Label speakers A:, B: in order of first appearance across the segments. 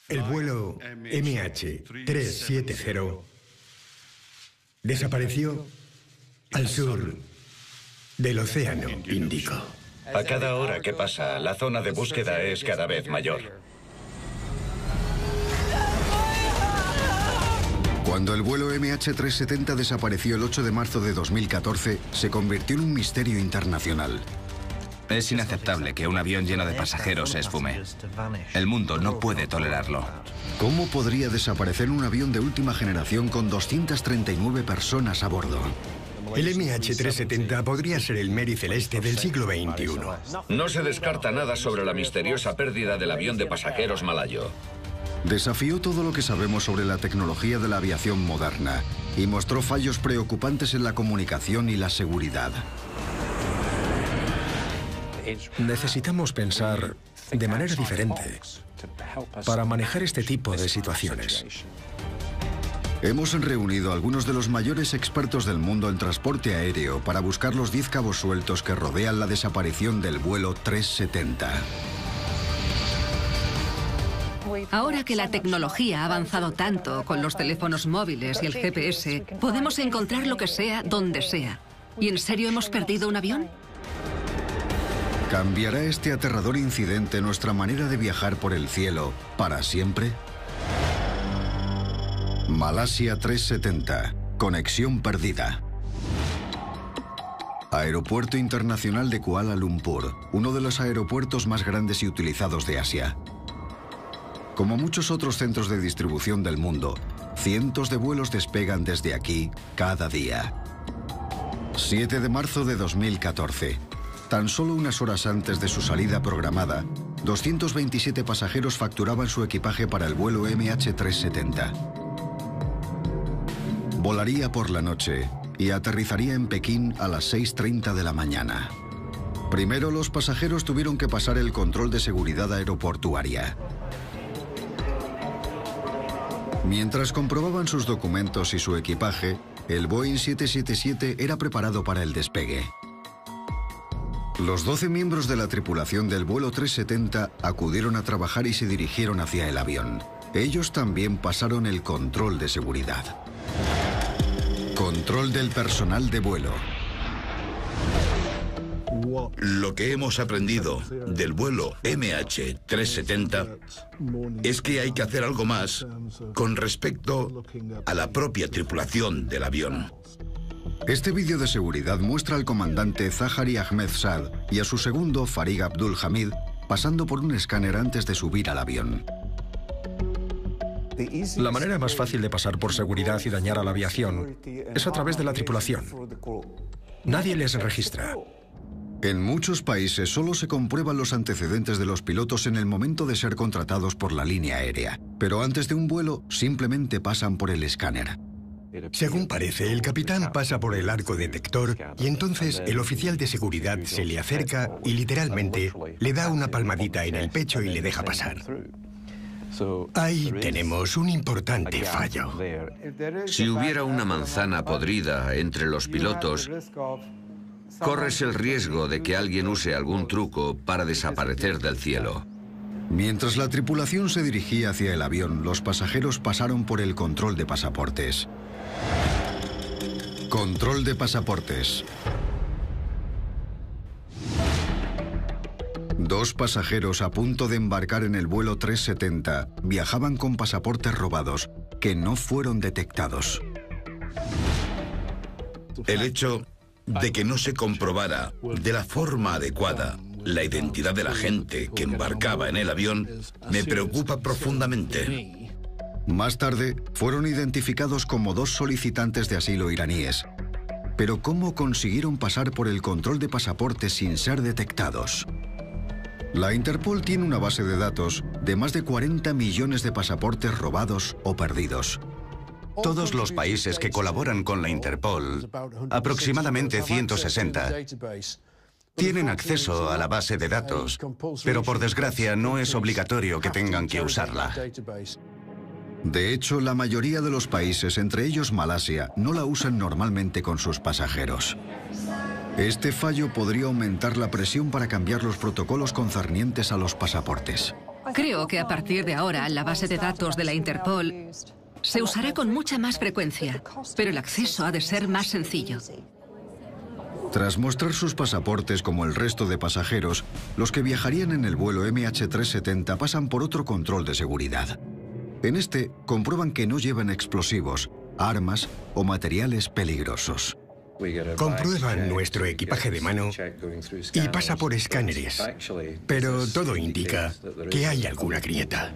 A: El vuelo MH370 desapareció al sur del Océano Índico.
B: A cada hora que pasa, la zona de búsqueda es cada vez mayor.
C: Cuando el vuelo MH370 desapareció el 8 de marzo de 2014, se convirtió en un misterio internacional.
D: Es inaceptable que un avión lleno de pasajeros se esfume. El mundo no puede tolerarlo.
C: ¿Cómo podría desaparecer un avión de última generación con 239 personas a bordo?
A: El MH370 podría ser el Mary Celeste del siglo XXI.
B: No se descarta nada sobre la misteriosa pérdida del avión de pasajeros malayo.
C: Desafió todo lo que sabemos sobre la tecnología de la aviación moderna y mostró fallos preocupantes en la comunicación y la seguridad.
E: Necesitamos pensar de manera diferente para manejar este tipo de situaciones.
C: Hemos reunido a algunos de los mayores expertos del mundo en transporte aéreo para buscar los 10 cabos sueltos que rodean la desaparición del vuelo 370.
F: Ahora que la tecnología ha avanzado tanto con los teléfonos móviles y el GPS, podemos encontrar lo que sea donde sea. ¿Y en serio hemos perdido un avión?
C: ¿Cambiará este aterrador incidente nuestra manera de viajar por el cielo para siempre? Malasia 370. Conexión perdida. Aeropuerto Internacional de Kuala Lumpur, uno de los aeropuertos más grandes y utilizados de Asia. Como muchos otros centros de distribución del mundo, cientos de vuelos despegan desde aquí cada día. 7 de marzo de 2014. Tan solo unas horas antes de su salida programada, 227 pasajeros facturaban su equipaje para el vuelo MH370. Volaría por la noche y aterrizaría en Pekín a las 6:30 de la mañana. Primero, los pasajeros tuvieron que pasar el control de seguridad aeroportuaria. Mientras comprobaban sus documentos y su equipaje, el Boeing 777 era preparado para el despegue. Los 12 miembros de la tripulación del vuelo 370 acudieron a trabajar y se dirigieron hacia el avión. Ellos también pasaron el control de seguridad. Control del personal de vuelo.
G: Lo que hemos aprendido del vuelo MH370 es que hay que hacer algo más con respecto a la propia tripulación del avión.
C: Este vídeo de seguridad muestra al comandante Zahari Ahmed Saad y a su segundo, Farig Abdul Hamid, pasando por un escáner antes de subir al avión.
E: La manera más fácil de pasar por seguridad y dañar a la aviación es a través de la tripulación. Nadie les registra.
C: En muchos países solo se comprueban los antecedentes de los pilotos en el momento de ser contratados por la línea aérea, pero antes de un vuelo simplemente pasan por el escáner.
A: Según parece, el capitán pasa por el arco detector y entonces el oficial de seguridad se le acerca y literalmente le da una palmadita en el pecho y le deja pasar. Ahí tenemos un importante fallo.
H: Si hubiera una manzana podrida entre los pilotos, corres el riesgo de que alguien use algún truco para desaparecer del cielo.
C: Mientras la tripulación se dirigía hacia el avión, los pasajeros pasaron por el control de pasaportes. Control de pasaportes. 2 pasajeros a punto de embarcar en el vuelo 370 viajaban con pasaportes robados que no fueron detectados.
G: El hecho de que no se comprobara de la forma adecuada la identidad de la gente que embarcaba en el avión me preocupa profundamente.
C: Más tarde, fueron identificados como 2 solicitantes de asilo iraníes. Pero ¿cómo consiguieron pasar por el control de pasaportes sin ser detectados? La Interpol tiene una base de datos de más de 40 millones de pasaportes robados o perdidos.
D: Todos los países que colaboran con la Interpol, aproximadamente 160, tienen acceso a la base de datos, pero por desgracia no es obligatorio que tengan que usarla.
C: De hecho, la mayoría de los países, entre ellos Malasia, no la usan normalmente con sus pasajeros. Este fallo podría aumentar la presión para cambiar los protocolos concernientes a los pasaportes.
F: Creo que a partir de ahora la base de datos de la Interpol se usará con mucha más frecuencia, pero el acceso ha de ser más sencillo.
C: Tras mostrar sus pasaportes como el resto de pasajeros, los que viajarían en el vuelo MH370 pasan por otro control de seguridad. En este, comprueban que no llevan explosivos, armas o materiales peligrosos.
A: Comprueban nuestro equipaje de mano y pasa por escáneres, pero todo indica que hay alguna grieta.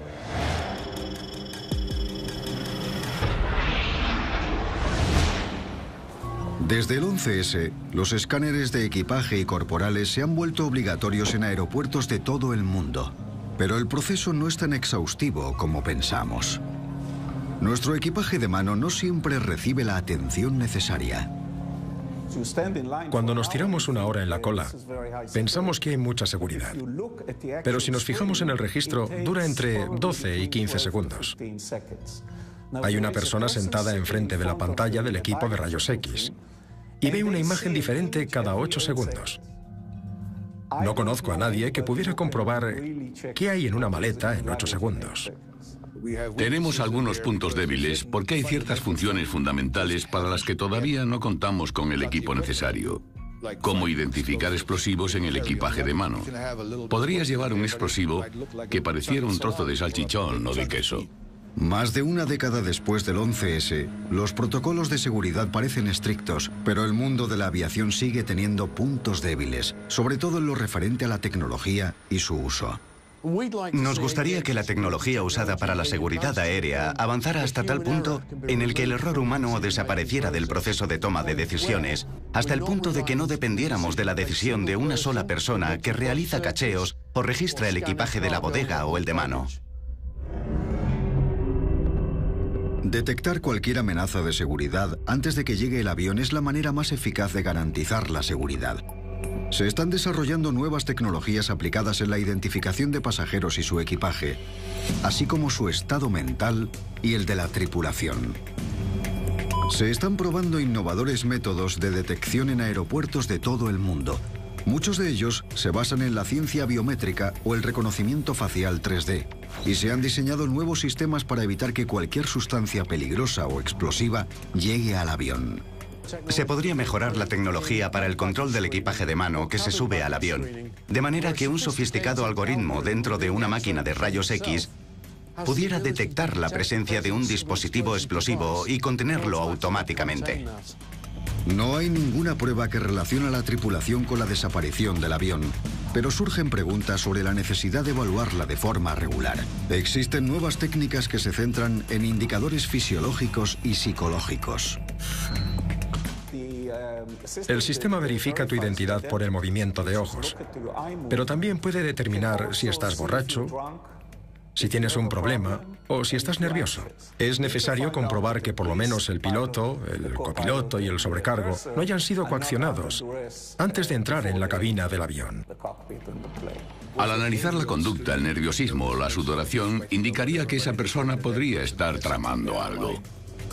C: Desde el 11S, los escáneres de equipaje y corporales se han vuelto obligatorios en aeropuertos de todo el mundo. Pero el proceso no es tan exhaustivo como pensamos. Nuestro equipaje de mano no siempre recibe la atención necesaria.
E: Cuando nos tiramos una hora en la cola, pensamos que hay mucha seguridad. Pero si nos fijamos en el registro, dura entre 12 y 15 segundos. Hay una persona sentada enfrente de la pantalla del equipo de rayos X y ve una imagen diferente cada 8 segundos. No conozco a nadie que pudiera comprobar qué hay en una maleta en 8 segundos.
I: Tenemos algunos puntos débiles porque hay ciertas funciones fundamentales para las que todavía no contamos con el equipo necesario, como identificar explosivos en el equipaje de mano. Podrías llevar un explosivo que pareciera un trozo de salchichón o de queso.
C: Más de una década después del 11S, los protocolos de seguridad parecen estrictos, pero el mundo de la aviación sigue teniendo puntos débiles, sobre todo en lo referente a la tecnología y su uso.
D: Nos gustaría que la tecnología usada para la seguridad aérea avanzara hasta tal punto en el que el error humano desapareciera del proceso de toma de decisiones, hasta el punto de que no dependiéramos de la decisión de una sola persona que realiza cacheos o registra el equipaje de la bodega o el de mano.
C: Detectar cualquier amenaza de seguridad antes de que llegue el avión es la manera más eficaz de garantizar la seguridad. Se están desarrollando nuevas tecnologías aplicadas en la identificación de pasajeros y su equipaje, así como su estado mental y el de la tripulación. Se están probando innovadores métodos de detección en aeropuertos de todo el mundo. Muchos de ellos se basan en la ciencia biométrica o el reconocimiento facial 3D, y se han diseñado nuevos sistemas para evitar que cualquier sustancia peligrosa o explosiva llegue al avión.
D: Se podría mejorar la tecnología para el control del equipaje de mano que se sube al avión, de manera que un sofisticado algoritmo dentro de una máquina de rayos X pudiera detectar la presencia de un dispositivo explosivo y contenerlo automáticamente.
C: No hay ninguna prueba que relacione a la tripulación con la desaparición del avión, pero surgen preguntas sobre la necesidad de evaluarla de forma regular. Existen nuevas técnicas que se centran en indicadores fisiológicos y psicológicos.
E: El sistema verifica tu identidad por el movimiento de ojos, pero también puede determinar si estás borracho, si tienes un problema o si estás nervioso. Es necesario comprobar que por lo menos el piloto, el copiloto y el sobrecargo no hayan sido coaccionados antes de entrar en la cabina del avión.
I: Al analizar la conducta, el nerviosismo o la sudoración, indicaría que esa persona podría estar tramando algo.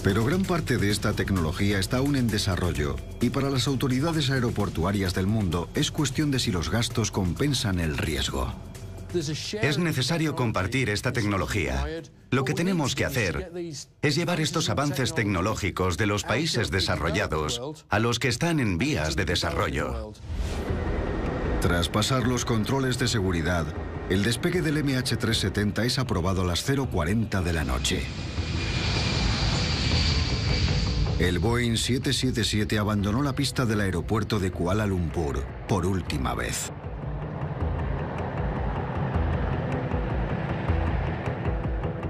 C: Pero gran parte de esta tecnología está aún en desarrollo, y para las autoridades aeroportuarias del mundo es cuestión de si los gastos compensan el riesgo.
D: Es necesario compartir esta tecnología. Lo que tenemos que hacer es llevar estos avances tecnológicos de los países desarrollados a los que están en vías de desarrollo.
C: Tras pasar los controles de seguridad, el despegue del MH370 es aprobado a las 0:40 de la noche. El Boeing 777 abandonó la pista del aeropuerto de Kuala Lumpur por última vez.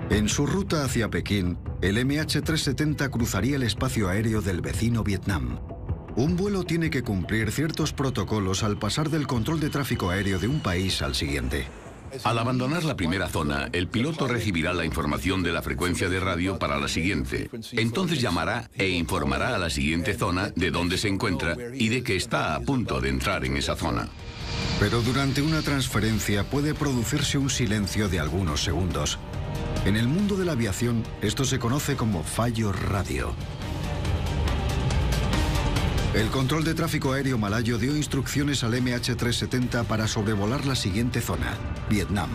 C: En su ruta hacia Pekín, el MH370 cruzaría el espacio aéreo del vecino Vietnam. Un vuelo tiene que cumplir ciertos protocolos al pasar del control de tráfico aéreo de un país al siguiente.
I: Al abandonar la primera zona, el piloto recibirá la información de la frecuencia de radio para la siguiente. Entonces llamará e informará a la siguiente zona de dónde se encuentra y de que está a punto de entrar en esa zona.
C: Pero durante una transferencia puede producirse un silencio de algunos segundos. En el mundo de la aviación, esto se conoce como fallo radio. El control de tráfico aéreo malayo dio instrucciones al MH370 para sobrevolar la siguiente zona, Vietnam.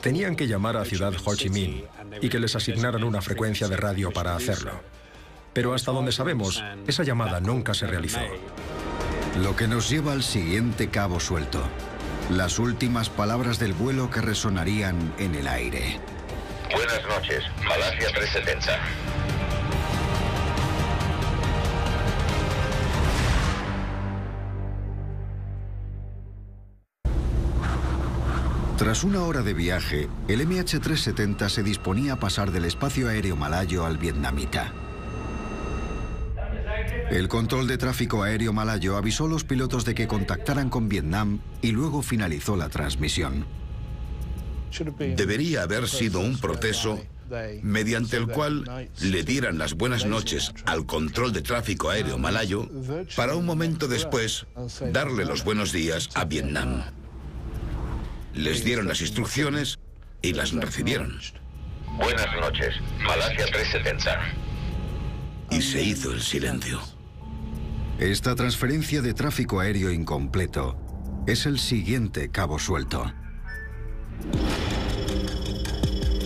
E: tenían que llamar a Ciudad Ho Chi Minh y que les asignaran una frecuencia de radio para hacerlo. Pero hasta donde sabemos, esa llamada nunca se realizó.
C: Lo que nos lleva al siguiente cabo suelto. Las últimas palabras del vuelo que resonarían en el aire.
J: Buenas noches, Malasia 370.
C: Tras una hora de viaje, el MH370 se disponía a pasar del espacio aéreo malayo al vietnamita. El control de tráfico aéreo malayo avisó a los pilotos de que contactaran con Vietnam y luego finalizó la transmisión.
G: Debería haber sido un proceso mediante el cual le dieran las buenas noches al control de tráfico aéreo malayo para un momento después darle los buenos días a Vietnam. Les dieron las instrucciones y las recibieron.
J: Buenas noches, Malasia 370.
G: Y se hizo el silencio.
C: Esta transferencia de tráfico aéreo incompleto es el siguiente cabo suelto.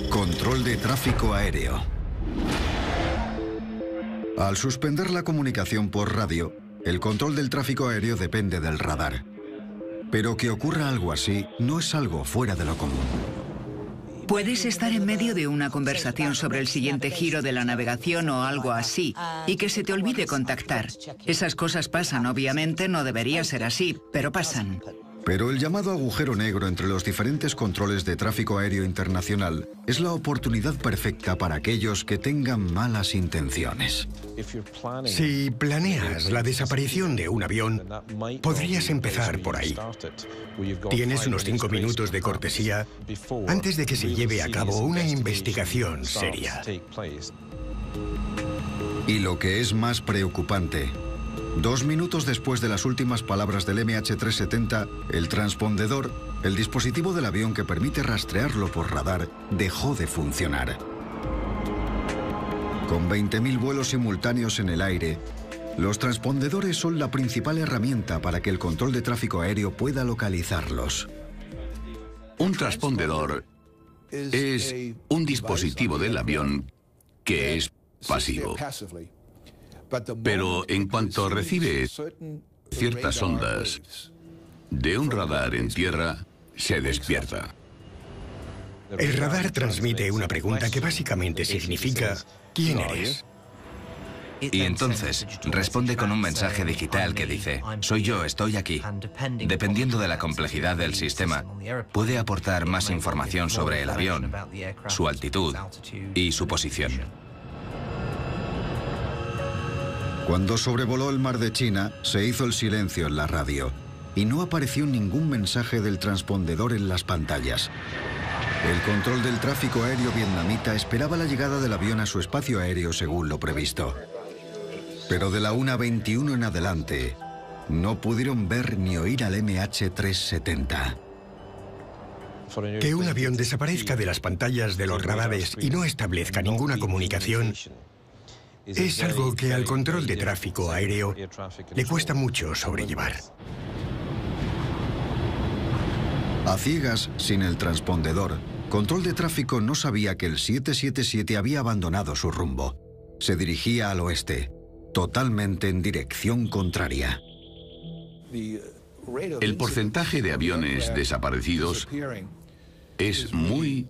C: Control de tráfico aéreo. Al suspender la comunicación por radio, el control del tráfico aéreo depende del radar. Pero que ocurra algo así no es algo fuera de lo común.
K: Puedes estar en medio de una conversación sobre el siguiente giro de la navegación o algo así, y que se te olvide contactar. Esas cosas pasan, obviamente no debería ser así, pero pasan.
C: Pero el llamado agujero negro entre los diferentes controles de tráfico aéreo internacional es la oportunidad perfecta para aquellos que tengan malas intenciones.
A: Si planeas la desaparición de un avión, podrías empezar por ahí. Tienes unos 5 minutos de cortesía antes de que se lleve a cabo una investigación seria.
C: Y lo que es más preocupante, 2 minutos después de las últimas palabras del MH370, el transpondedor, el dispositivo del avión que permite rastrearlo por radar, dejó de funcionar. Con 20.000 vuelos simultáneos en el aire, los transpondedores son la principal herramienta para que el control de tráfico aéreo pueda localizarlos.
I: Un transpondedor es un dispositivo del avión que es pasivo. Pero en cuanto recibe ciertas ondas de un radar en tierra, se despierta.
A: El radar transmite una pregunta que básicamente significa ¿quién eres?
L: Y entonces responde con un mensaje digital que dice: soy yo, estoy aquí. Dependiendo de la complejidad del sistema, puede aportar más información sobre el avión, su altitud y su posición.
C: Cuando sobrevoló el mar de China, se hizo el silencio en la radio y no apareció ningún mensaje del transpondedor en las pantallas. El control del tráfico aéreo vietnamita esperaba la llegada del avión a su espacio aéreo según lo previsto. Pero de la 1:21 en adelante, no pudieron ver ni oír al MH370.
A: Que un avión desaparezca de las pantallas de los radares y no establezca ninguna comunicación es algo que al control de tráfico aéreo le cuesta mucho sobrellevar.
C: A ciegas, sin el transpondedor, control de tráfico no sabía que el 777 había abandonado su rumbo. Se dirigía al oeste, totalmente en dirección contraria.
I: El porcentaje de aviones desaparecidos es muy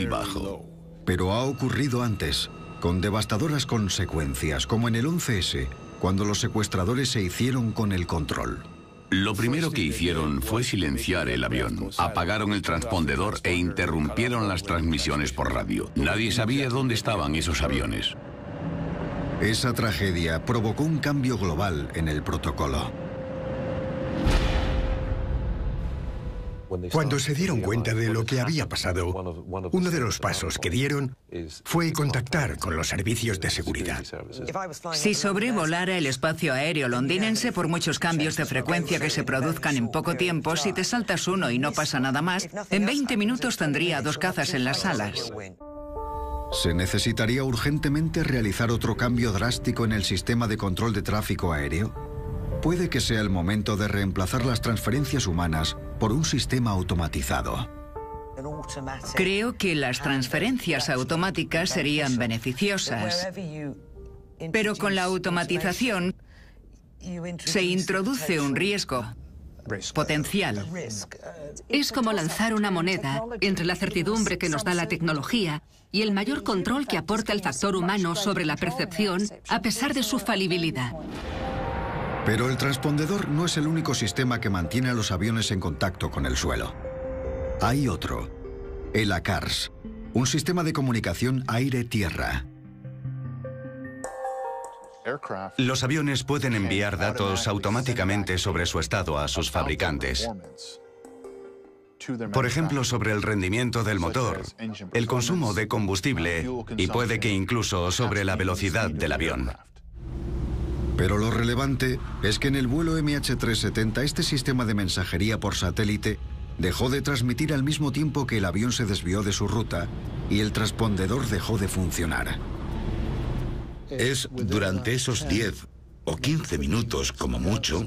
I: bajo.
C: Pero ha ocurrido antes, con devastadoras consecuencias, como en el 11S, cuando los secuestradores se hicieron con el control.
I: Lo primero que hicieron fue silenciar el avión. Apagaron el transpondedor e interrumpieron las transmisiones por radio. Nadie sabía dónde estaban esos aviones.
C: Esa tragedia provocó un cambio global en el protocolo.
A: Cuando se dieron cuenta de lo que había pasado, uno de los pasos que dieron fue contactar con los servicios de seguridad.
K: Si sobrevolara el espacio aéreo londinense, por muchos cambios de frecuencia que se produzcan en poco tiempo, si te saltas uno y no pasa nada más, en 20 minutos tendría 2 cazas en las alas.
C: Se necesitaría urgentemente realizar otro cambio drástico en el sistema de control de tráfico aéreo. Puede que sea el momento de reemplazar las transferencias humanas por un sistema automatizado.
K: Creo que las transferencias automáticas serían beneficiosas, pero con la automatización se introduce un riesgo potencial.
F: Es como lanzar una moneda entre la certidumbre que nos da la tecnología y el mayor control que aporta el factor humano sobre la percepción, a pesar de su falibilidad.
C: Pero el transpondedor no es el único sistema que mantiene a los aviones en contacto con el suelo. Hay otro, el ACARS, un sistema de comunicación aire-tierra.
D: Los aviones pueden enviar datos automáticamente sobre su estado a sus fabricantes. Por ejemplo, sobre el rendimiento del motor, el consumo de combustible y puede que incluso sobre la velocidad del avión.
C: Pero lo relevante es que en el vuelo MH370 este sistema de mensajería por satélite dejó de transmitir al mismo tiempo que el avión se desvió de su ruta y el transpondedor dejó de funcionar.
G: Es durante esos 10 o 15 minutos, como mucho,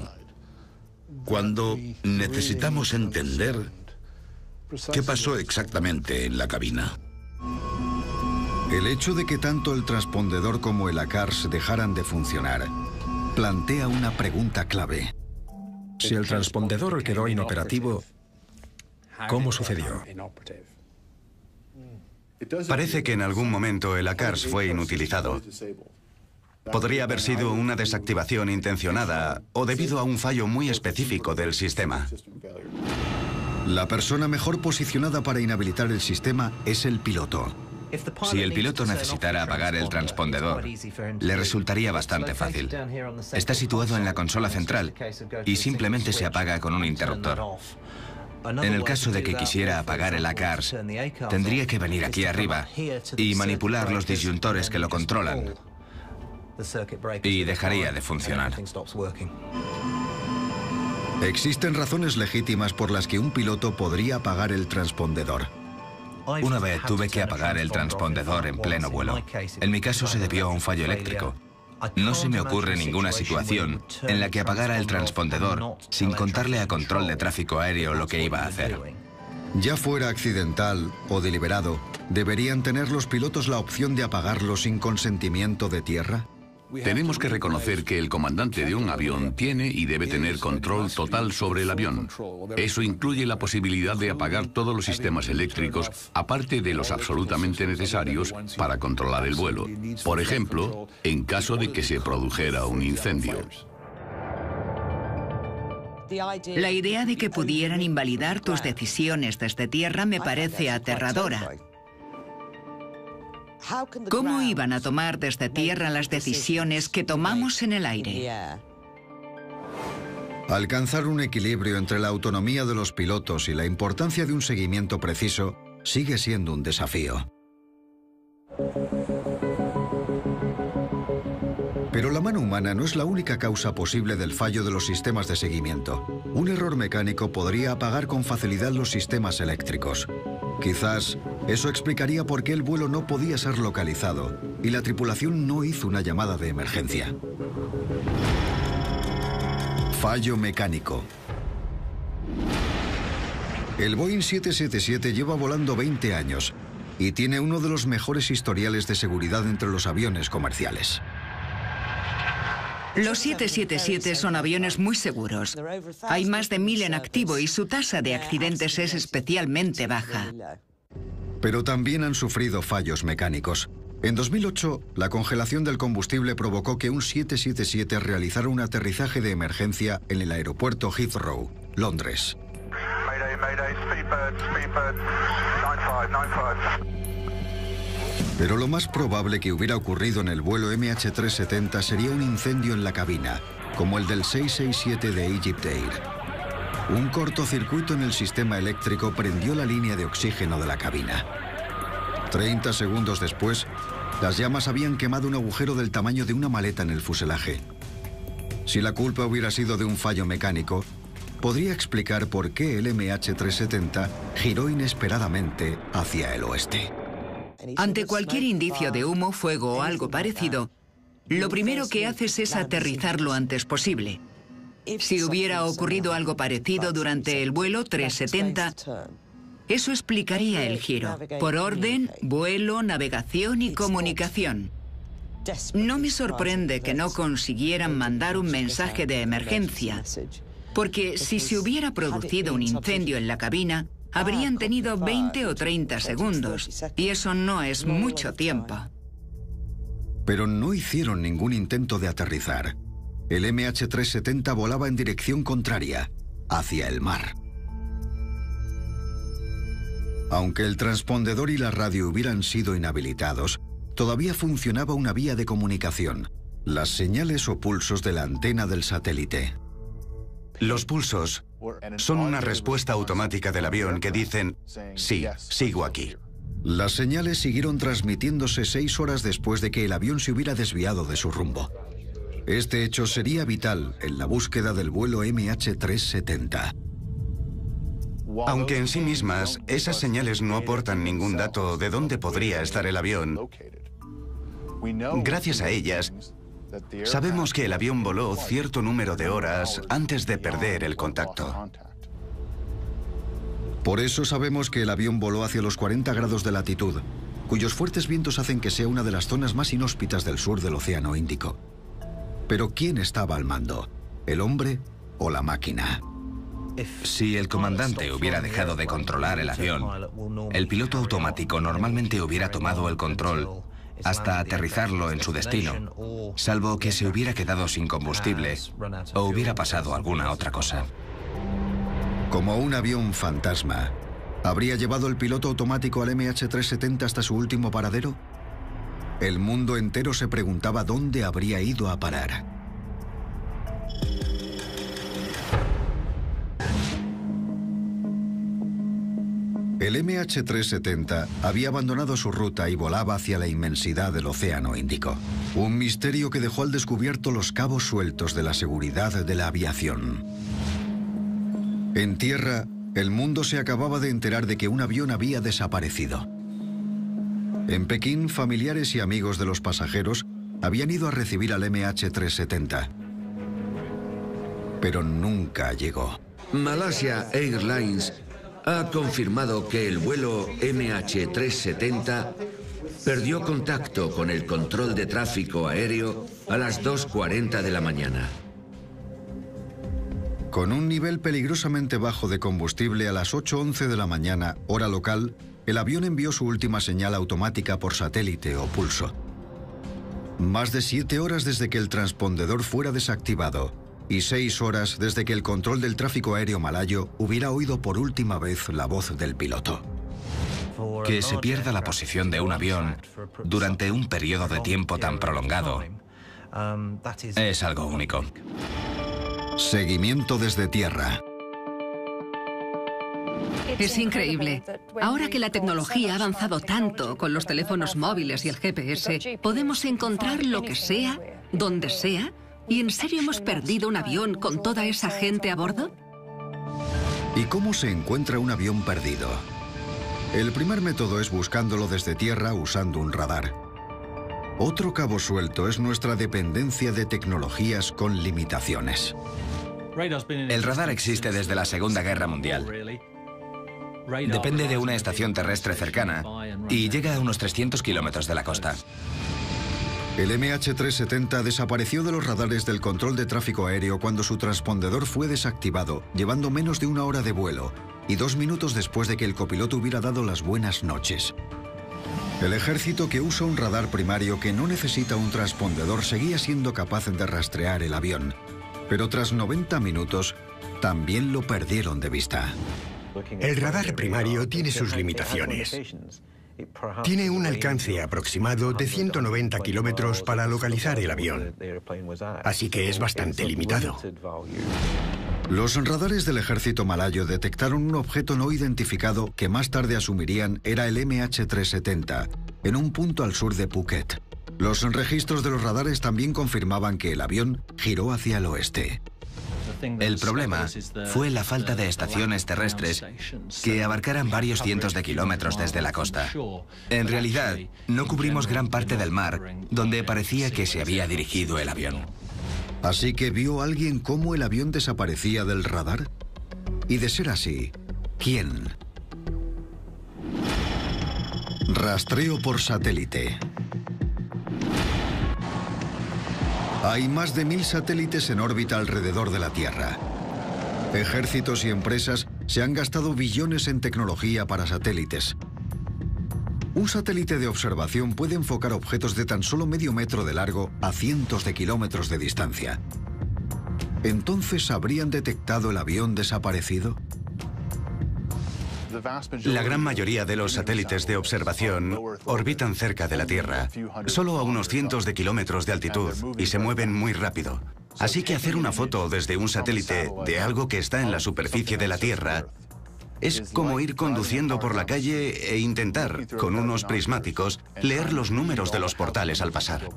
G: cuando necesitamos entender qué pasó exactamente en la cabina.
C: El hecho de que tanto el transpondedor como el ACARS dejaran de funcionar plantea una pregunta clave.
E: Si el transpondedor quedó inoperativo, ¿cómo sucedió?
D: Parece que en algún momento el ACARS fue inutilizado. Podría haber sido una desactivación intencionada o debido a un fallo muy específico del sistema.
C: La persona mejor posicionada para inhabilitar el sistema es el piloto.
L: Si el piloto necesitara apagar el transpondedor, le resultaría bastante fácil. Está situado en la consola central y simplemente se apaga con un interruptor. En el caso de que quisiera apagar el ACARS, tendría que venir aquí arriba y manipular los disyuntores que lo controlan, y dejaría de funcionar.
C: Existen razones legítimas por las que un piloto podría apagar el transpondedor.
L: Una vez tuve que apagar el transpondedor en pleno vuelo. En mi caso se debió a un fallo eléctrico. No se me ocurre ninguna situación en la que apagara el transpondedor sin contarle a control de tráfico aéreo lo que iba a hacer.
C: Ya fuera accidental o deliberado, ¿deberían tener los pilotos la opción de apagarlo sin consentimiento de tierra?
I: Tenemos que reconocer que el comandante de un avión tiene y debe tener control total sobre el avión. Eso incluye la posibilidad de apagar todos los sistemas eléctricos, aparte de los absolutamente necesarios para controlar el vuelo. Por ejemplo, en caso de que se produjera un incendio.
K: La idea de que pudieran invalidar tus decisiones desde tierra me parece aterradora. ¿Cómo iban a tomar desde tierra las decisiones que tomamos en el aire?
C: Alcanzar un equilibrio entre la autonomía de los pilotos y la importancia de un seguimiento preciso sigue siendo un desafío. Pero la mano humana no es la única causa posible del fallo de los sistemas de seguimiento. Un error mecánico podría apagar con facilidad los sistemas eléctricos. Quizás eso explicaría por qué el vuelo no podía ser localizado y la tripulación no hizo una llamada de emergencia. Fallo mecánico. El Boeing 777 lleva volando 20 años y tiene uno de los mejores historiales de seguridad entre los aviones comerciales.
K: Los 777 son aviones muy seguros. Hay más de 1000 en activo y su tasa de accidentes es especialmente baja.
C: Pero también han sufrido fallos mecánicos. En 2008, la congelación del combustible provocó que un 777 realizara un aterrizaje de emergencia en el aeropuerto Heathrow, Londres.
M: Mayday, mayday, speedbird, 9595.
C: Pero lo más probable que hubiera ocurrido en el vuelo MH370 sería un incendio en la cabina, como el del 667 de Egypt Air. Un cortocircuito en el sistema eléctrico prendió la línea de oxígeno de la cabina. 30 segundos después, las llamas habían quemado un agujero del tamaño de una maleta en el fuselaje. Si la culpa hubiera sido de un fallo mecánico, podría explicar por qué el MH370 giró inesperadamente hacia el oeste.
K: Ante cualquier indicio de humo, fuego o algo parecido, lo primero que haces es aterrizar lo antes posible. Si hubiera ocurrido algo parecido durante el vuelo 370, Eso explicaría el giro. Por orden, vuelo, navegación y comunicación. No me sorprende que no consiguieran mandar un mensaje de emergencia, porque si se hubiera producido un incendio en la cabina, habrían tenido 20 o 30 segundos, y eso no es mucho tiempo.
C: Pero no hicieron ningún intento de aterrizar. El MH370 volaba en dirección contraria, hacia el mar. Aunque el transpondedor y la radio hubieran sido inhabilitados, todavía funcionaba una vía de comunicación, las señales o pulsos de la antena del satélite.
D: Los pulsos son una respuesta automática del avión que dicen, sí, sigo aquí.
C: Las señales siguieron transmitiéndose 6 horas después de que el avión se hubiera desviado de su rumbo. Este hecho sería vital en la búsqueda del vuelo MH370.
D: Aunque en sí mismas, esas señales no aportan ningún dato de dónde podría estar el avión, gracias a ellas, sabemos que el avión voló cierto número de horas antes de perder el contacto.
C: Por eso sabemos que el avión voló hacia los 40 grados de latitud, cuyos fuertes vientos hacen que sea una de las zonas más inhóspitas del sur del Océano Índico. Pero ¿quién estaba al mando? ¿El hombre o la máquina?
L: Si el comandante hubiera dejado de controlar el avión, el piloto automático normalmente hubiera tomado el control hasta aterrizarlo en su destino, salvo que se hubiera quedado sin combustible o hubiera pasado alguna otra cosa.
C: Como un avión fantasma, ¿habría llevado el piloto automático al MH370 hasta su último paradero? El mundo entero se preguntaba dónde habría ido a parar. El MH370 había abandonado su ruta y volaba hacia la inmensidad del Océano Índico. Un misterio que dejó al descubierto los cabos sueltos de la seguridad de la aviación. En tierra, el mundo se acababa de enterar de que un avión había desaparecido. En Pekín, familiares y amigos de los pasajeros habían ido a recibir al MH370. Pero nunca llegó.
H: Malaysia Airlines ha confirmado que el vuelo MH370 perdió contacto con el control de tráfico aéreo a las 2:40 de la mañana.
C: Con un nivel peligrosamente bajo de combustible a las 8:11 de la mañana, hora local, el avión envió su última señal automática por satélite o pulso. Más de 7 horas desde que el transpondedor fuera desactivado y 6 horas desde que el control del tráfico aéreo malayo hubiera oído por última vez la voz del piloto.
L: Que se pierda la posición de un avión durante un periodo de tiempo tan prolongado es algo único.
C: Seguimiento desde tierra.
F: Es increíble. Ahora que la tecnología ha avanzado tanto con los teléfonos móviles y el GPS, podemos encontrar lo que sea, donde sea. ¿Y en serio hemos perdido un avión con toda esa gente a bordo?
C: ¿Y cómo se encuentra un avión perdido? El primer método es buscándolo desde tierra usando un radar. Otro cabo suelto es nuestra dependencia de tecnologías con limitaciones.
L: El radar existe desde la Segunda Guerra Mundial. Depende de una estación terrestre cercana y llega a unos 300 kilómetros de la costa.
C: El MH370 desapareció de los radares del control de tráfico aéreo cuando su transpondedor fue desactivado, llevando menos de 1 hora de vuelo y 2 minutos después de que el copiloto hubiera dado las buenas noches. El ejército, que usa un radar primario que no necesita un transpondedor, seguía siendo capaz de rastrear el avión, pero tras 90 minutos también lo perdieron de vista.
A: El radar primario tiene sus limitaciones. Tiene un alcance aproximado de 190 kilómetros para localizar el avión, así que es bastante limitado.
C: Los radares del ejército malayo detectaron un objeto no identificado que más tarde asumirían era el MH370, en un punto al sur de Phuket. Los registros de los radares también confirmaban que el avión giró hacia el oeste.
L: El problema fue la falta de estaciones terrestres que abarcaran varios cientos de kilómetros desde la costa. En realidad, no cubrimos gran parte del mar donde parecía que se había dirigido el avión.
C: ¿Así que vio alguien cómo el avión desaparecía del radar? Y de ser así, ¿quién? Rastreo por satélite. Hay más de 1000 satélites en órbita alrededor de la Tierra. Ejércitos y empresas se han gastado billones en tecnología para satélites. Un satélite de observación puede enfocar objetos de tan solo medio metro de largo a cientos de kilómetros de distancia. ¿Entonces habrían detectado el avión desaparecido?
D: La gran mayoría de los satélites de observación orbitan cerca de la Tierra, solo a unos cientos de kilómetros de altitud, y se mueven muy rápido. Así que hacer una foto desde un satélite de algo que está en la superficie de la Tierra es como ir conduciendo por la calle e intentar, con unos prismáticos, leer los números de los portales al pasar.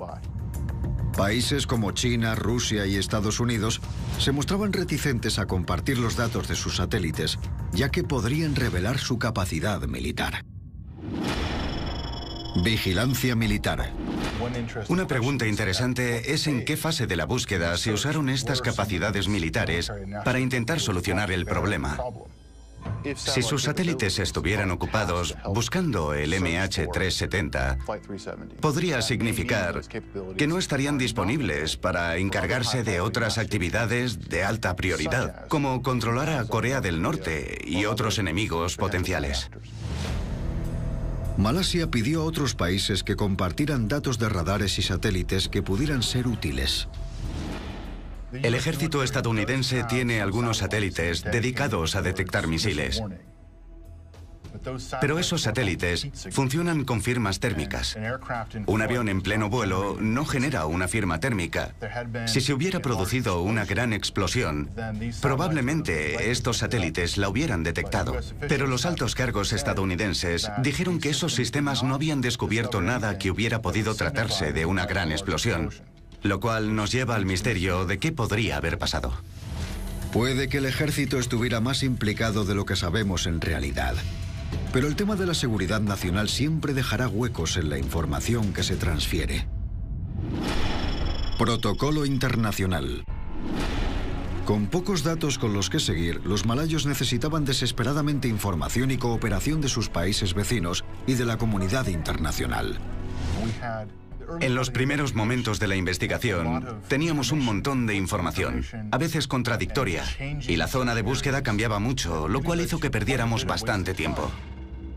C: Países como China, Rusia y Estados Unidos se mostraban reticentes a compartir los datos de sus satélites, ya que podrían revelar su capacidad militar. Vigilancia militar.
D: Una pregunta interesante es en qué fase de la búsqueda se usaron estas capacidades militares para intentar solucionar el problema. Si sus satélites estuvieran ocupados buscando el MH370, podría significar que no estarían disponibles para encargarse de otras actividades de alta prioridad, como controlar a Corea del Norte y otros enemigos potenciales.
C: Malasia pidió a otros países que compartieran datos de radares y satélites que pudieran ser útiles.
D: El ejército estadounidense tiene algunos satélites dedicados a detectar misiles. Pero esos satélites funcionan con firmas térmicas. Un avión en pleno vuelo no genera una firma térmica. Si se hubiera producido una gran explosión, probablemente estos satélites la hubieran detectado. Pero los altos cargos estadounidenses dijeron que esos sistemas no habían descubierto nada que hubiera podido tratarse de una gran explosión. Lo cual nos lleva al misterio de qué podría haber pasado.
C: Puede que el ejército estuviera más implicado de lo que sabemos en realidad. Pero el tema de la seguridad nacional siempre dejará huecos en la información que se transfiere. Protocolo internacional. Con pocos datos con los que seguir, los malayos necesitaban desesperadamente información y cooperación de sus países vecinos y de la comunidad internacional.
D: En los primeros momentos de la investigación, teníamos un montón de información, a veces contradictoria, y la zona de búsqueda cambiaba mucho, lo cual hizo que perdiéramos bastante tiempo.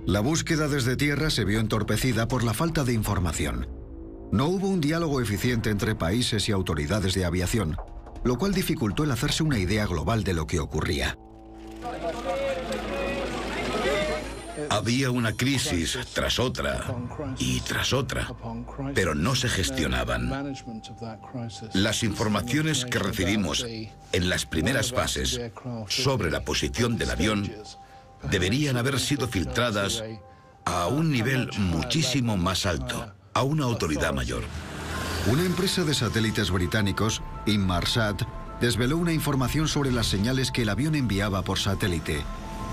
C: La búsqueda desde tierra se vio entorpecida por la falta de información. No hubo un diálogo eficiente entre países y autoridades de aviación, lo cual dificultó el hacerse una idea global de lo que ocurría.
G: Había una crisis tras otra y tras otra, pero no se gestionaban. Las informaciones que recibimos en las primeras fases sobre la posición del avión deberían haber sido filtradas a un nivel muchísimo más alto, a una autoridad mayor.
C: Una empresa de satélites británicos, Inmarsat, desveló una información sobre las señales que el avión enviaba por satélite,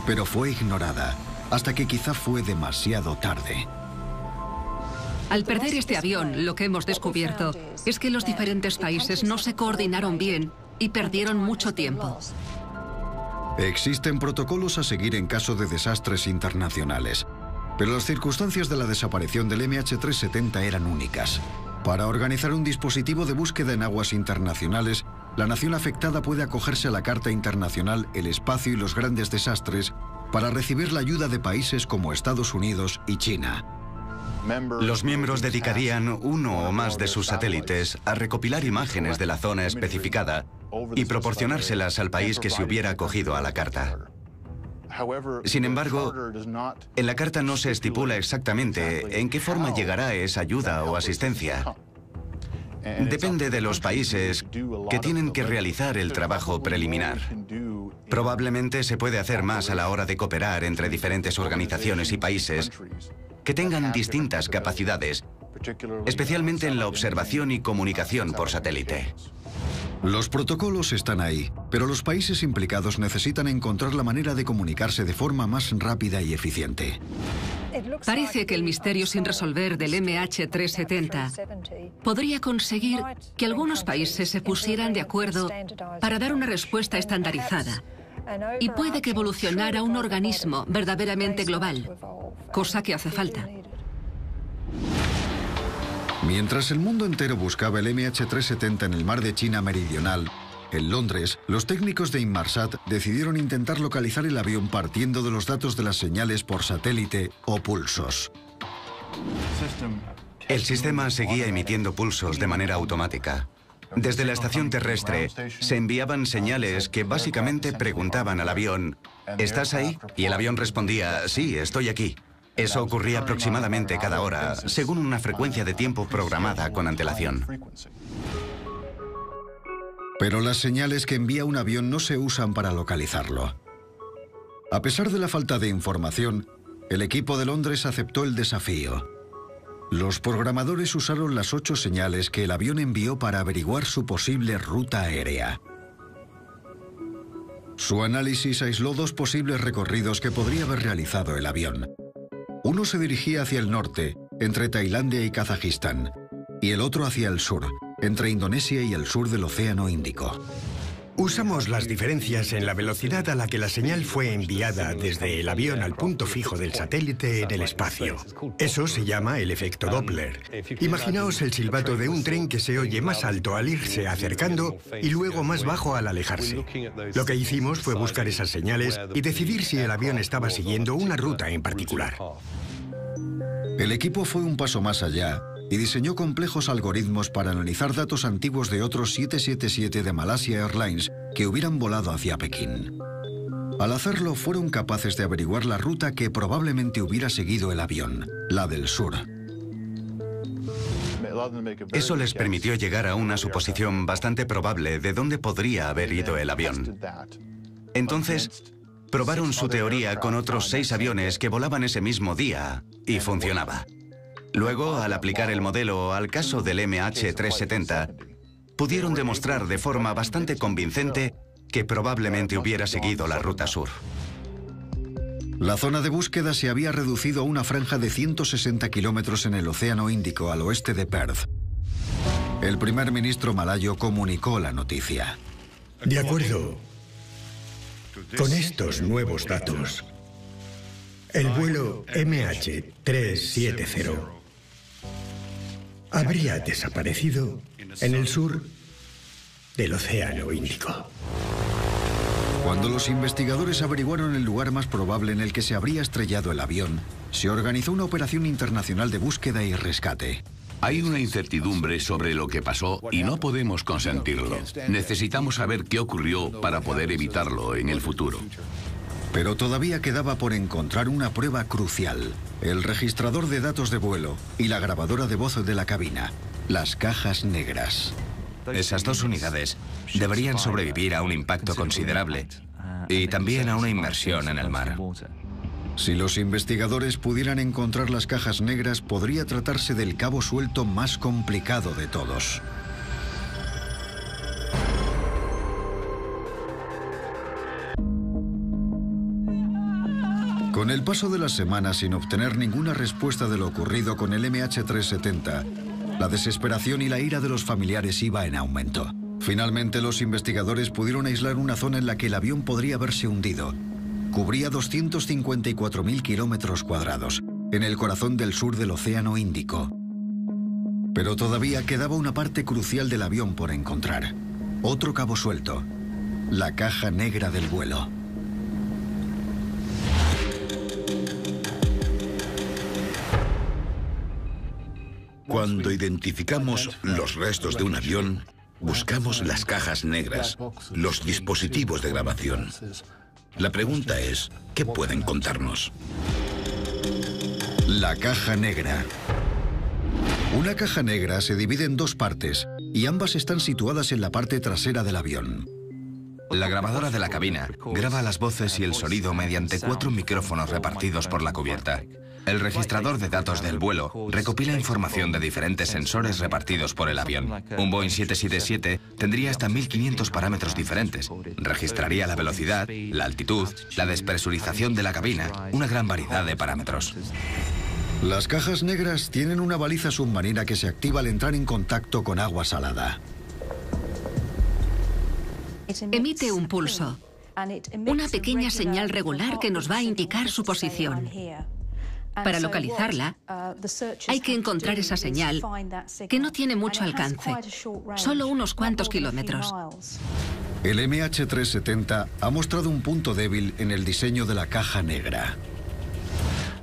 C: pero fue ignorada, hasta que quizá fue demasiado tarde.
F: Al perder este avión, lo que hemos descubierto es que los diferentes países no se coordinaron bien y perdieron mucho tiempo.
C: Existen protocolos a seguir en caso de desastres internacionales, pero las circunstancias de la desaparición del MH370 eran únicas. Para organizar un dispositivo de búsqueda en aguas internacionales, la nación afectada puede acogerse a la Carta Internacional El Espacio y los Grandes Desastres para recibir la ayuda de países como Estados Unidos y China.
D: Los miembros dedicarían uno o más de sus satélites a recopilar imágenes de la zona especificada y proporcionárselas al país que se hubiera acogido a la carta. Sin embargo, en la carta no se estipula exactamente en qué forma llegará esa ayuda o asistencia. Depende de los países que tienen que realizar el trabajo preliminar. Probablemente se puede hacer más a la hora de cooperar entre diferentes organizaciones y países que tengan distintas capacidades, especialmente en la observación y comunicación por satélite.
C: Los protocolos están ahí, pero los países implicados necesitan encontrar la manera de comunicarse de forma más rápida y eficiente.
F: Parece que el misterio sin resolver del MH370 podría conseguir que algunos países se pusieran de acuerdo para dar una respuesta estandarizada y puede que evolucionara un organismo verdaderamente global, cosa que hace falta.
C: Mientras el mundo entero buscaba el MH370 en el mar de China Meridional, en Londres, los técnicos de Inmarsat decidieron intentar localizar el avión partiendo de los datos de las señales por satélite o pulsos.
D: El sistema seguía emitiendo pulsos de manera automática. Desde la estación terrestre se enviaban señales que básicamente preguntaban al avión, ¿estás ahí? Y el avión respondía, sí, estoy aquí. Eso ocurría aproximadamente cada hora, según una frecuencia de tiempo programada con antelación.
C: Pero las señales que envía un avión no se usan para localizarlo. A pesar de la falta de información, el equipo de Londres aceptó el desafío. Los programadores usaron las 8 señales que el avión envió para averiguar su posible ruta aérea. Su análisis aisló 2 posibles recorridos que podría haber realizado el avión. Uno se dirigía hacia el norte, entre Tailandia y Kazajistán, y el otro hacia el sur, entre Indonesia y el sur del Océano Índico.
A: Usamos las diferencias en la velocidad a la que la señal fue enviada desde el avión al punto fijo del satélite en el espacio. Eso se llama el efecto Doppler. Imaginaos el silbato de un tren que se oye más alto al irse acercando y luego más bajo al alejarse. Lo que hicimos fue buscar esas señales y decidir si el avión estaba siguiendo una ruta en particular.
C: El equipo fue un paso más allá y diseñó complejos algoritmos para analizar datos antiguos de otros 777 de Malaysia Airlines que hubieran volado hacia Pekín. Al hacerlo, fueron capaces de averiguar la ruta que probablemente hubiera seguido el avión, la del sur.
D: Eso les permitió llegar a una suposición bastante probable de dónde podría haber ido el avión. Entonces, probaron su teoría con otros 6 aviones que volaban ese mismo día y funcionaba. Luego, al aplicar el modelo al caso del MH370, pudieron demostrar de forma bastante convincente que probablemente hubiera seguido la ruta sur.
C: La zona de búsqueda se había reducido a una franja de 160 kilómetros en el Océano Índico al oeste de Perth. El primer ministro malayo comunicó la noticia.
A: De acuerdo con estos nuevos datos, el vuelo MH370 habría desaparecido en el sur del Océano Índico.
C: Cuando los investigadores averiguaron el lugar más probable en el que se habría estrellado el avión, se organizó una operación internacional de búsqueda y rescate.
I: Hay una incertidumbre sobre lo que pasó y no podemos consentirlo. Necesitamos saber qué ocurrió para poder evitarlo en el futuro.
C: Pero todavía quedaba por encontrar una prueba crucial: el registrador de datos de vuelo y la grabadora de voz de la cabina, las cajas negras.
L: Esas 2 unidades deberían sobrevivir a un impacto considerable y también a una inmersión en el mar.
C: Si los investigadores pudieran encontrar las cajas negras, podría tratarse del cabo suelto más complicado de todos. Con el paso de las semanas sin obtener ninguna respuesta de lo ocurrido con el MH370, la desesperación y la ira de los familiares iba en aumento. Finalmente, los investigadores pudieron aislar una zona en la que el avión podría haberse hundido. Cubría 254.000 kilómetros cuadrados, en el corazón del sur del Océano Índico. Pero todavía quedaba una parte crucial del avión por encontrar. Otro cabo suelto: la caja negra del vuelo.
G: Cuando identificamos los restos de un avión, buscamos las cajas negras, los dispositivos de grabación. La pregunta es, ¿qué pueden contarnos?
C: La caja negra. Una caja negra se divide en 2 partes y ambas están situadas en la parte trasera del avión.
L: La grabadora de la cabina graba las voces y el sonido mediante 4 micrófonos repartidos por la cubierta. El registrador de datos del vuelo recopila información de diferentes sensores repartidos por el avión. Un Boeing 777 tendría hasta 1500 parámetros diferentes. Registraría la velocidad, la altitud, la despresurización de la cabina, una gran variedad de parámetros.
C: Las cajas negras tienen una baliza submarina que se activa al entrar en contacto con agua salada.
F: Emite un pulso, una pequeña señal regular que nos va a indicar su posición. Para localizarla, hay que encontrar esa señal que no tiene mucho alcance, solo unos cuantos kilómetros.
C: El MH370 ha mostrado un punto débil en el diseño de la caja negra.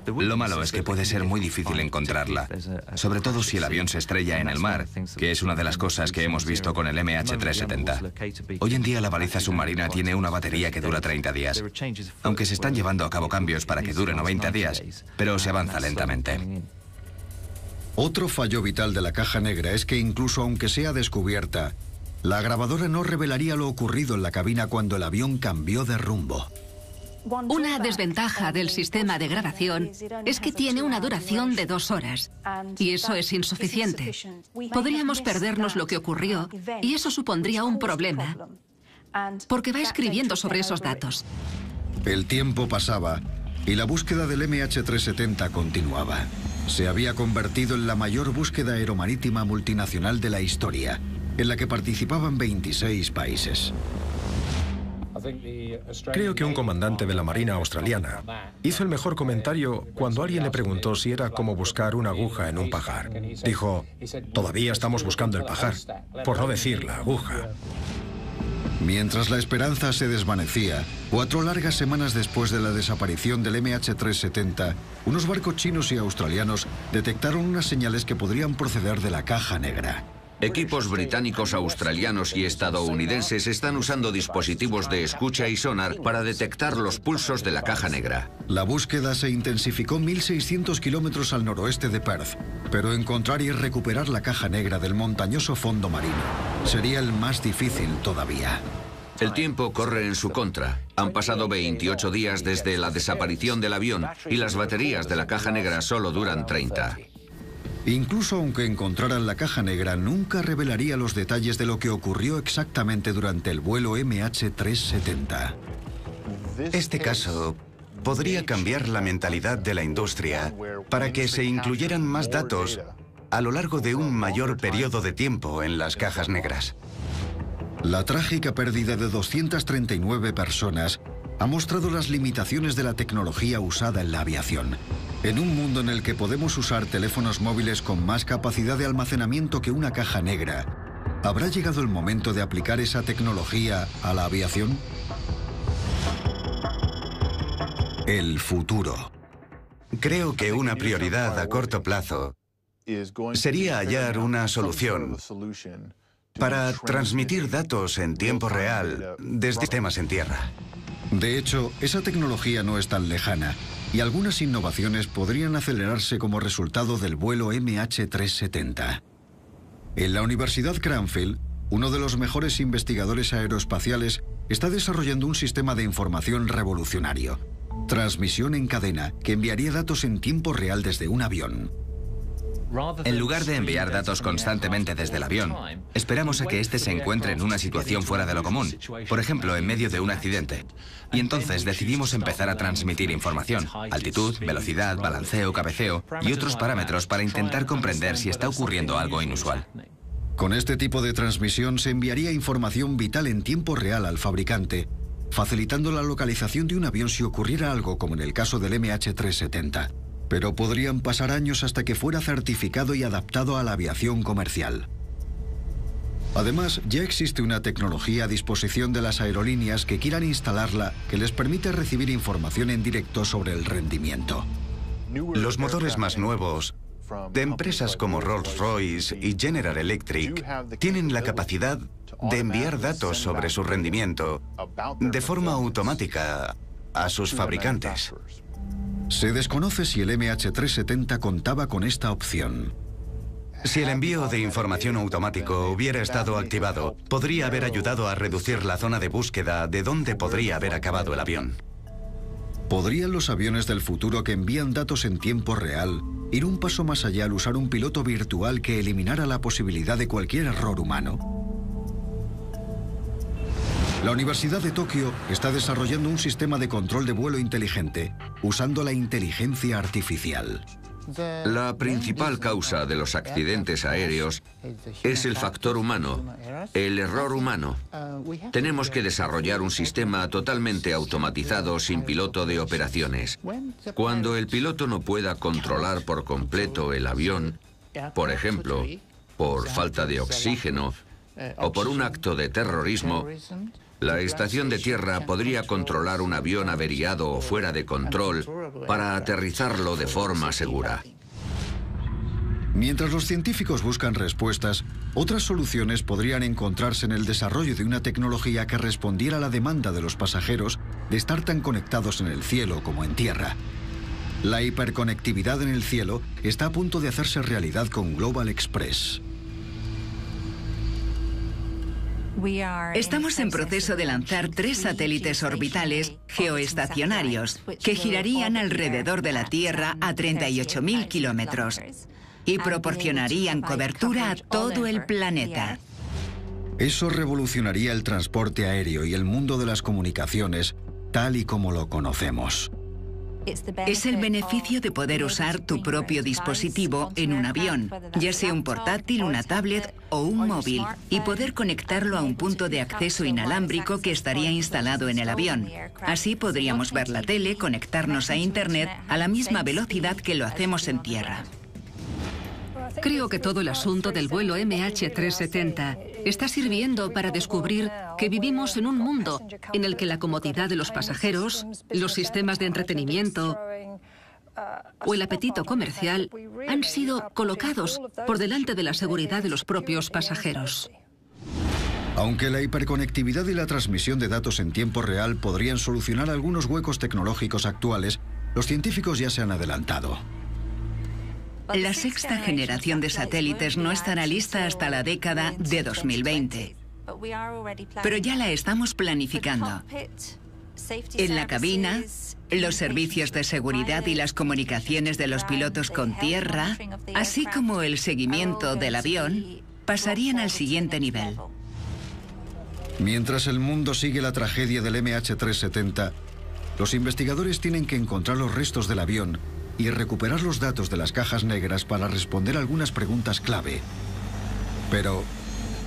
L: Lo malo es que puede ser muy difícil encontrarla, sobre todo si el avión se estrella en el mar, que es una de las cosas que hemos visto con el MH370. Hoy en día la baliza submarina tiene una batería que dura 30 días, aunque se están llevando a cabo cambios para que dure 90 días, pero se avanza lentamente.
C: Otro fallo vital de la caja negra es que incluso aunque sea descubierta, la grabadora no revelaría lo ocurrido en la cabina cuando el avión cambió de rumbo.
F: Una desventaja del sistema de grabación es que tiene una duración de 2 horas, y eso es insuficiente. Podríamos perdernos lo que ocurrió, y eso supondría un problema, porque va escribiendo sobre esos datos.
C: El tiempo pasaba, y la búsqueda del MH370 continuaba. Se había convertido en la mayor búsqueda aeromarítima multinacional de la historia, en la que participaban 26 países.
E: Creo que un comandante de la Marina australiana hizo el mejor comentario cuando alguien le preguntó si era como buscar una aguja en un pajar. Dijo, todavía estamos buscando el pajar, por no decir la aguja.
C: Mientras la esperanza se desvanecía, 4 largas semanas después de la desaparición del MH370, unos barcos chinos y australianos detectaron unas señales que podrían proceder de la caja negra.
H: Equipos británicos, australianos y estadounidenses están usando dispositivos de escucha y sonar para detectar los pulsos de la caja negra.
C: La búsqueda se intensificó 1.600 kilómetros al noroeste de Perth, pero encontrar y recuperar la caja negra del montañoso fondo marino sería el más difícil todavía.
H: El tiempo corre en su contra. Han pasado 28 días desde la desaparición del avión y las baterías de la caja negra solo duran 30.
C: Incluso aunque encontraran la caja negra, nunca revelaría los detalles de lo que ocurrió exactamente durante el vuelo MH370.
D: Este caso podría cambiar la mentalidad de la industria para que se incluyeran más datos a lo largo de un mayor periodo de tiempo en las cajas negras.
C: La trágica pérdida de 239 personas ha mostrado las limitaciones de la tecnología usada en la aviación. En un mundo en el que podemos usar teléfonos móviles con más capacidad de almacenamiento que una caja negra, ¿habrá llegado el momento de aplicar esa tecnología a la aviación? El futuro.
D: Creo que una prioridad a corto plazo sería hallar una solución para transmitir datos en tiempo real desde sistemas en tierra.
C: De hecho, esa tecnología no es tan lejana, y algunas innovaciones podrían acelerarse como resultado del vuelo MH370. En la Universidad Cranfield, uno de los mejores investigadores aeroespaciales está desarrollando un sistema de información revolucionario. Transmisión en cadena que enviaría datos en tiempo real desde un avión.
L: En lugar de enviar datos constantemente desde el avión, esperamos a que éste se encuentre en una situación fuera de lo común, por ejemplo, en medio de un accidente. Y entonces decidimos empezar a transmitir información, altitud, velocidad, balanceo, cabeceo y otros parámetros para intentar comprender si está ocurriendo algo inusual.
C: Con este tipo de transmisión se enviaría información vital en tiempo real al fabricante, facilitando la localización de un avión si ocurriera algo como en el caso del MH370. Pero podrían pasar años hasta que fuera certificado y adaptado a la aviación comercial. Además, ya existe una tecnología a disposición de las aerolíneas que quieran instalarla que les permite recibir información en directo sobre el rendimiento.
D: Los motores más nuevos de empresas como Rolls-Royce y General Electric tienen la capacidad de enviar datos sobre su rendimiento de forma automática a sus fabricantes.
C: Se desconoce si el MH370 contaba con esta opción.
D: Si el envío de información automático hubiera estado activado, podría haber ayudado a reducir la zona de búsqueda de donde podría haber acabado el avión.
C: ¿Podrían los aviones del futuro que envían datos en tiempo real ir un paso más allá al usar un piloto virtual que eliminara la posibilidad de cualquier error humano? La Universidad de Tokio está desarrollando un sistema de control de vuelo inteligente usando la inteligencia artificial.
H: La principal causa de los accidentes aéreos es el factor humano, el error humano. Tenemos que desarrollar un sistema totalmente automatizado sin piloto de operaciones. Cuando el piloto no pueda controlar por completo el avión, por ejemplo, por falta de oxígeno o por un acto de terrorismo, la estación de tierra podría controlar un avión averiado o fuera de control para aterrizarlo de forma segura.
C: Mientras los científicos buscan respuestas, otras soluciones podrían encontrarse en el desarrollo de una tecnología que respondiera a la demanda de los pasajeros de estar tan conectados en el cielo como en tierra. La hiperconectividad en el cielo está a punto de hacerse realidad con Global Express.
K: Estamos en proceso de lanzar 3 satélites orbitales geoestacionarios que girarían alrededor de la Tierra a 38.000 kilómetros y proporcionarían cobertura a todo el planeta.
C: Eso revolucionaría el transporte aéreo y el mundo de las comunicaciones tal y como lo conocemos.
K: Es el beneficio de poder usar tu propio dispositivo en un avión, ya sea un portátil, una tablet o un móvil, y poder conectarlo a un punto de acceso inalámbrico que estaría instalado en el avión. Así podríamos ver la tele, conectarnos a Internet a la misma velocidad que lo hacemos en tierra.
F: Creo que todo el asunto del vuelo MH370 está sirviendo para descubrir que vivimos en un mundo en el que la comodidad de los pasajeros, los sistemas de entretenimiento o el apetito comercial han sido colocados por delante de la seguridad de los propios pasajeros.
C: Aunque la hiperconectividad y la transmisión de datos en tiempo real podrían solucionar algunos huecos tecnológicos actuales, los científicos ya se han adelantado.
K: La 6ª generación de satélites no estará lista hasta la década de 2020, pero ya la estamos planificando. En la cabina, los servicios de seguridad y las comunicaciones de los pilotos con tierra, así como el seguimiento del avión, pasarían al siguiente nivel.
C: Mientras el mundo sigue la tragedia del MH370, los investigadores tienen que encontrar los restos del avión y recuperar los datos de las cajas negras para responder algunas preguntas clave. Pero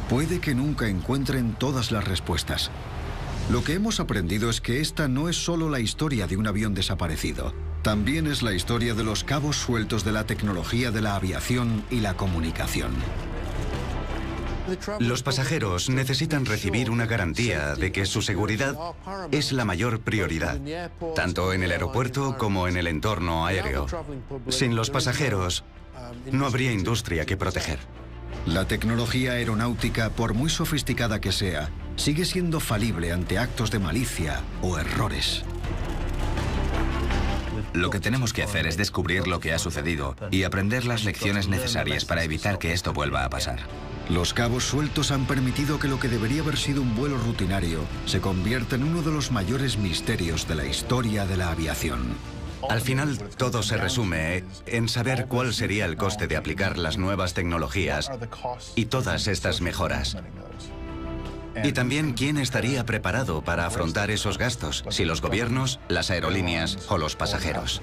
C: puede que nunca encuentren todas las respuestas. Lo que hemos aprendido es que esta no es solo la historia de un avión desaparecido. También es la historia de los cabos sueltos de la tecnología de la aviación y la comunicación.
D: Los pasajeros necesitan recibir una garantía de que su seguridad es la mayor prioridad, tanto en el aeropuerto como en el entorno aéreo. Sin los pasajeros, no habría industria que proteger.
C: La tecnología aeronáutica, por muy sofisticada que sea, sigue siendo falible ante actos de malicia o errores.
L: Lo que tenemos que hacer es descubrir lo que ha sucedido y aprender las lecciones necesarias para evitar que esto vuelva a pasar.
C: Los cabos sueltos han permitido que lo que debería haber sido un vuelo rutinario se convierta en uno de los mayores misterios de la historia de la aviación.
D: Al final, todo se resume en saber cuál sería el coste de aplicar las nuevas tecnologías y todas estas mejoras. Y también quién estaría preparado para afrontar esos gastos, si los gobiernos, las aerolíneas o los pasajeros.